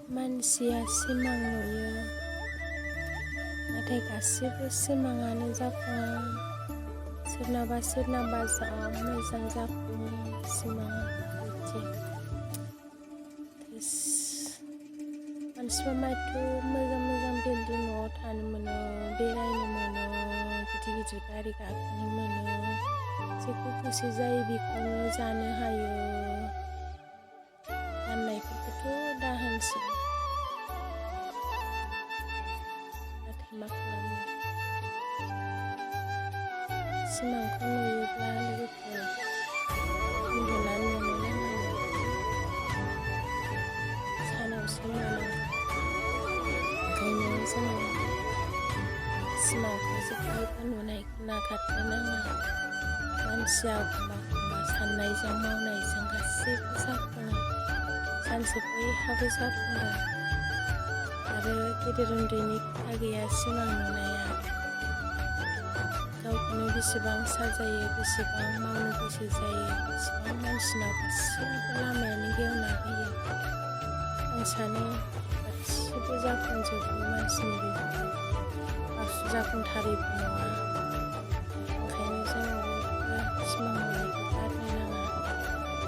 मानसिया सिमां नुयो, नाथाय गासिबो सिमाङानो जाफुङा। सोरनाबा सोरनाबा जा मोजां जाफुङो सिमाङा बिदि। मानसिफ्रा माथो मोजां मोजां बिल्डिं न'आव थानो मोनो, बेरायनो मोनो, गिदिर गिदिर गारि गाखोनो मोनो, जेखौ गोसो जायो बेखौनो जानो हायो। गाननायफोरखौथ' दा होनसै, नाथाय मा खालामनो। सिमांखौ नुयोब्ला लोगोफोर उन्दुनानै नुनो नाङानो, सानावसो नुनांगौ। ओंखायनो जोङो सिमांखौ जेब्लायबो नुनायखौ नागारनो नाङा। मानसिया एखमबा साननायजों मावनायजों गासैबो जाफुङा। सानसे बयहाबो जाफुंगोन। आरो गेदेर उन्दैनि खोथा गैया सिमां नुनाया। गावखौनो बेसेबां साजायो, बेसेबां मावनो गोसो जायो, बेसेबां मानसिनाव गासैबो लामायानो गेवना होयो। आं सानो गासिबो जाफुंजोबो मानसिनि गेजेराव, जाफुंथारैबो नङा। ओंखायनो जोङो बयबो सिमां नुनायखौ गारनो नाङा।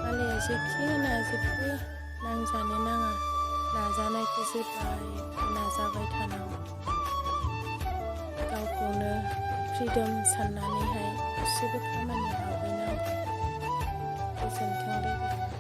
मालाया जेखि होना जेबो नांजानो नाङा। नाजानायखौ जेब्लायबो नाजाबाय थानांगौ। गावखौनो फ्रिदम साननानैहाय गासिबो खामानियाव आवगायनांगौ। गोजोन्थों लोगोफोर।